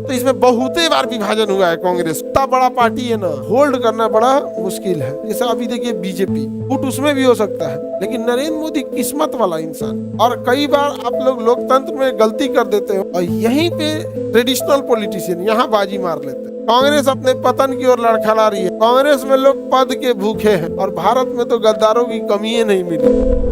तो इसमें बहुते बार विभाजन हुआ है। कांग्रेस इतना बड़ा पार्टी है ना, होल्ड करना बड़ा मुश्किल है। जैसे अभी देखिए बीजेपी, फुट उसमें भी हो सकता है, लेकिन नरेंद्र मोदी किस्मत वाला इंसान। और कई बार आप लोग लोकतंत्र में गलती कर देते हो और यहीं पे ट्रेडिशनल पॉलिटिशियन यहाँ बाजी मार लेते हैं। कांग्रेस अपने पतन की ओर लड़खड़ा रही है। कांग्रेस में लोग पद के भूखे हैं और भारत में तो गद्दारों की कमी ही नहीं मिली।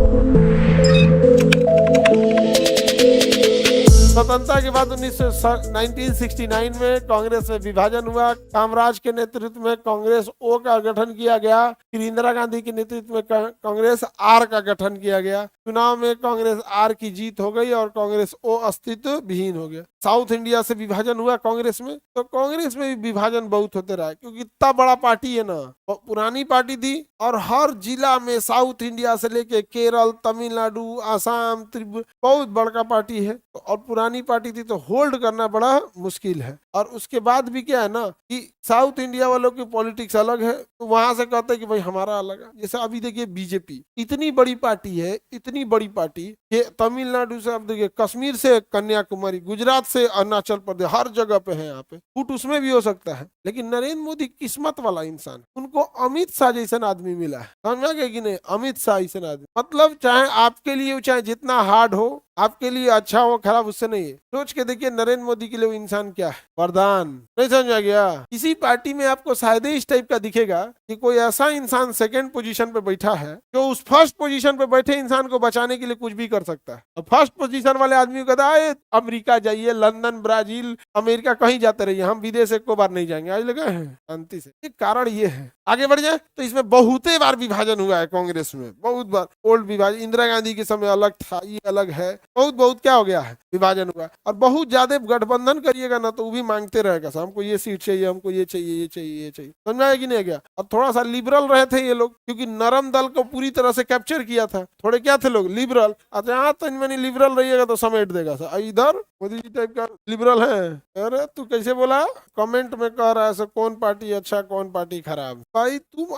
स्वतंत्रता के बाद 1969 में कांग्रेस में विभाजन हुआ। कामराज के नेतृत्व में कांग्रेस ओ का गठन किया गया। फिर इंदिरा गांधी के नेतृत्व में कांग्रेस आर का गठन किया गया। चुनाव में कांग्रेस आर की जीत हो गई और कांग्रेस ओ अस्तित्व विहीन हो गया। साउथ इंडिया से विभाजन हुआ कांग्रेस में, तो कांग्रेस में भी विभाजन बहुत होते रहा, क्योंकि इतना बड़ा पार्टी है ना, पुरानी पार्टी थी और हर जिला में साउथ इंडिया से लेके केरल, तमिलनाडु, आसाम, त्रिपुरा बहुत बड़का पार्टी है और पुरानी पार्टी थी, तो होल्ड करना बड़ा मुश्किल है। और उसके बाद भी क्या है ना कि साउथ इंडिया वालों की पॉलिटिक्स अलग है, तो वहां से कहते हैं कि भाई हमारा अलग है। जैसे अभी देखिए बीजेपी इतनी बड़ी पार्टी है, इतनी बड़ी पार्टी कि तमिलनाडु से, अब देखिए कश्मीर से कन्याकुमारी, गुजरात से अरुणाचल प्रदेश, हर जगह पे है यहाँ पे। फुट उसमें भी हो सकता है, लेकिन नरेंद्र मोदी किस्मत वाला इंसान। उनको अमित शाह जैसा आदमी मिला है, समझ में गया कि नहीं? अमित शाह जैसा आदमी, मतलब चाहे आपके लिए चाहे जितना हार्ड हो, आपके लिए अच्छा हो खराब, उससे नहीं है। सोच के देखिए नरेंद्र मोदी के लिए वो इंसान क्या है, वरदान। नहीं समझ आ गया? किसी पार्टी में आपको शायद इस टाइप का दिखेगा कि कोई ऐसा इंसान सेकंड पोजीशन पे बैठा है जो उस फर्स्ट पोजीशन पे बैठे इंसान को बचाने के लिए कुछ भी कर सकता है। और फर्स्ट पोजीशन वाले आदमी को कहता है अमेरिका जाइए, लंदन, ब्राजील, अमेरिका कहीं जाते रहिए, हम विदेश एक बार नहीं जाएंगे। आज लगा है शांति से। एक कारण ये है। आगे बढ़ जाए तो इसमें बहुते बार विभाजन हुआ है कांग्रेस में, बहुत बार। ओल्ड विभाजन इंदिरा गांधी के समय अलग था, ये अलग है। बहुत क्या हो गया है, विभाजन हुआ। और बहुत ज्यादा गठबंधन करिएगा ना तो वो भी मांगते रहेगा, हमको ये सीट चाहिए, हमको ये चाहिए, ये चाहिए, ये चाहिए। समझ में कि नहीं गया? और थोड़ा सा लिबरल रहे थे ये लोग, क्योंकि नरम दल को पूरी तरह से कैप्चर किया था। थोड़े क्या थे लोग, लिबरल। अच्छा यहाँ तो इनमें लिबरल रहिएगा तो समेट देगा सर। इधर मोदी जी टाइप का लिबरल है। अरे तू कैसे बोला, कमेंट में कह रहा है कौन पार्टी अच्छा कौन पार्टी खराब। भाई तुम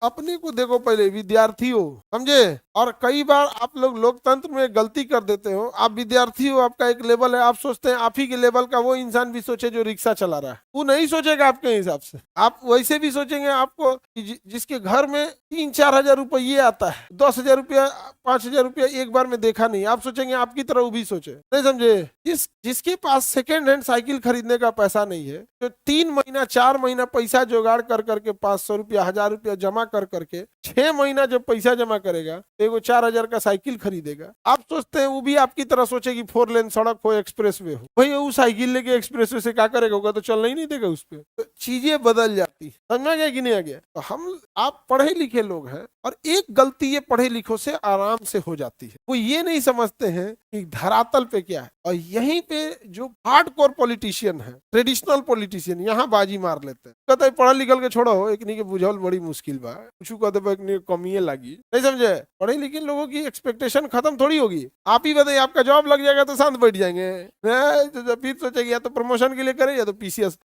अपने को देखो पहले, विद्यार्थी हो, समझे? और कई बार आप लोग लोकतंत्र में गलती कर देते हो। आप विद्यार्थी हो, आपका एक लेवल है, आप सोचते हैं आप ही के लेवल का वो इंसान भी सोचे जो रिक्शा चला रहा है। वो नहीं सोचेगा आपके हिसाब से। आप वैसे भी सोचेंगे आपको जिसके घर में 3-4 हजार रुपये आता है, 10,000 रुपया, 5,000 रुपया एक बार में देखा नहीं, आप सोचेंगे आपकी तरह वो भी सोचे। नहीं समझे? जिसके पास सेकेंड हैंड साइकिल खरीदने का पैसा नहीं है, जो 3 महीना 4 महीना पैसा जुगाड़ कर करके 500 रुपया 1000 रुपया जमा कर करके 6 महीना जब पैसा जमा करेगा तो वो 4,000 का साइकिल खरीदेगा। आप सोचते हैं वो भी आपकी तरह सोचेगी 4 लेन सड़क हो, एक्सप्रेस वे हो। भाई वो साइकिल लेके एक्सप्रेस वे से क्या करेगा, होगा तो चलना ही नहीं देगा उस पर। तो चीजें बदल जाती। समझ में गया कि नहीं आ गया? तो आप पढ़े लिखे लोग हैं और एक गलती ये पढ़े लिखों से आराम से हो जाती है। वो ये नहीं समझते हैं कि धरातल पे क्या है, और यहीं पे जो हार्डकोर पॉलिटिशियन है, ट्रेडिशनल पॉलिटिशियन, यहाँ बाजी मार लेते हैं। कहते हैं पढ़ल लिखल के छोड़ो, एक के बुझल बड़ी मुश्किल बा, कुछ कहते कमिए लगी। नहीं समझे? पढ़े लिखे लोगों की एक्सपेक्टेशन खत्म थोड़ी होगी। आप ही बताइए, आपका जॉब लग जाएगा तो शांत बैठ जाएंगे, फिर सोचेंगे या तो प्रमोशन के लिए करें या तो पीसीएस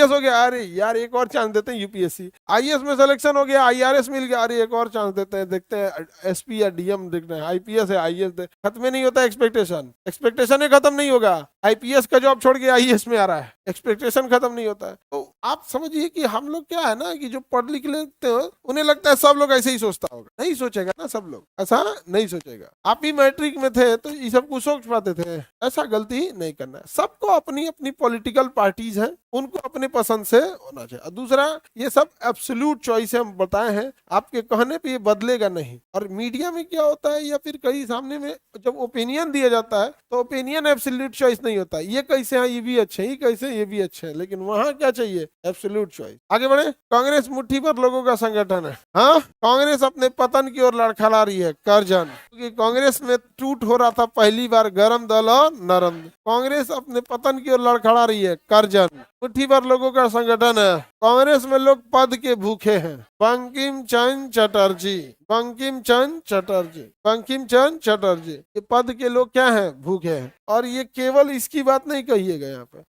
हो गया, अरे यार एक और चांस देते हैं, यूपीएससी। आईएएस में सिलेक्शन हो गया, आईआरएस मिल गया, अरे एक और चांस देते हैं, देखते हैं एसपी या डीएम देखते हैं, आईपीएस है, आईएएस खत्म नहीं होता। एक्सपेक्टेशन ही खत्म नहीं होगा। आईपीएस का जॉब छोड़ के आईएएस में आ रहा है, एक्सपेक्टेशन खत्म नहीं होता है। तो आप समझिए कि हम लोग क्या है ना कि जो पढ़ लिख लेते हो उन्हें लगता है सब लोग ऐसे ही सोचता होगा। नहीं सोचेगा ना, सब लोग ऐसा नहीं सोचेगा। आप ही मैट्रिक में थे तो ये सब कुछ सोच पाते थे, ऐसा गलती नहीं करना है। सबको अपनी अपनी पॉलिटिकल पार्टीज हैं, उनको अपने पसंद से होना चाहिए। और दूसरा, ये सब एब्सोल्यूट चॉइस हम बताए हैं, आपके कहने पे ये बदलेगा नहीं। और मीडिया में क्या होता है या फिर कहीं सामने में जब ओपिनियन दिया जाता है तो ओपिनियन एब्सोल्यूट चॉइस नहीं होता। ये कैसे है, ये भी अच्छे, ये कैसे, ये भी अच्छे, लेकिन वहां क्या चाहिए, एब्सोल्यूट चॉइस। आगे बढ़े। कांग्रेस मुट्ठी भर लोगों का संगठन है। हाँ, कांग्रेस अपने पतन की ओर लड़खड़ा रही है, करजन। क्योंकि कांग्रेस में टूट हो रहा था पहली बार गरम दल और नरम। कांग्रेस अपने पतन की ओर लड़खड़ा रही है, करजन। मुट्ठी भर लोगों का संगठन है। कांग्रेस में लोग पद के भूखे हैं। बंकिम चंद्र चटर्जी, बंकिम चंद्र चटर्जी, बंकिम चंद्र चटर्जी, ये पद के लोग क्या हैं, भूखे हैं। और ये केवल इसकी बात नहीं कहिएगा यहाँ पे,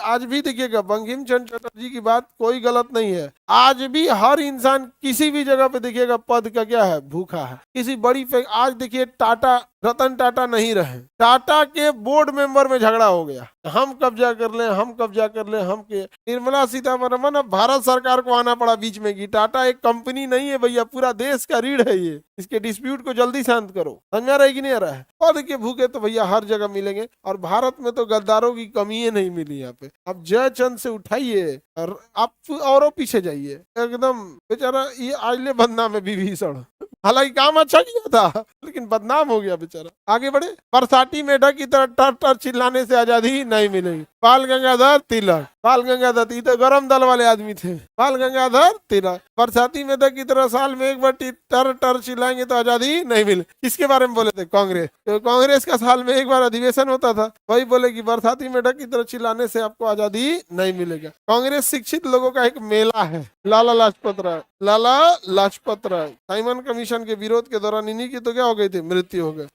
आज भी देखिएगा बंकिम चंद्र चटर्जी की बात कोई गलत नहीं है। आज भी हर इंसान किसी भी जगह पे देखिएगा पद का क्या है, भूखा है। किसी बड़ी आज देखिए टाटा रतन टाटा नहीं रहे, टाटा के बोर्ड मेंबर में झगड़ा हो गया, हम कब्जा कर ले, हम कब्जा कर ले, हम के निर्मला सीतारमण अब भारत सरकार को आना पड़ा बीच में कि टाटा एक कंपनी नहीं है भैया, पूरा देश का रीढ़ है ये, इसके डिस्प्यूट को जल्दी शांत करो। समझा रहे कि नहीं आ रहा है? पद के भूखे तो भैया हर जगह मिलेंगे, और भारत में तो गद्दारों की कमी ही नहीं मिली यहाँ पे। अब जयचंद से उठाइए और आप औरों पीछे जाइए, एकदम बेचारा ये आइले बदनाम है विभीषण, हालांकि काम अच्छा किया था लेकिन बदनाम हो गया बेचारा। आगे बढ़े, बरसाती मेढक की तरह टर टर चिल्लाने से आजादी नहीं मिलेगी। बाल गंगाधर तिलक, बाल गंगाधर ये तो गरम दल वाले आदमी थे, बाल गंगाधर तिलक, बरसाती मेढक की तरह साल में एक बार टर टर चिल्लाएंगे तो आजादी नहीं मिले। किसके बारे में बोले थे? कांग्रेस। तो कांग्रेस का साल में एक बार अधिवेशन होता था, वही बोले कि बरसाती मेढक की तरह चिल्लाने से आपको आजादी नहीं मिलेगा। कांग्रेस शिक्षित लोगों का एक मेला है। लाला लाजपत राय, लाला लाजपत राय साइमन कमीशन के विरोध के दौरान इन्हीं की तो क्या हो गई थी, मृत्यु हो गई।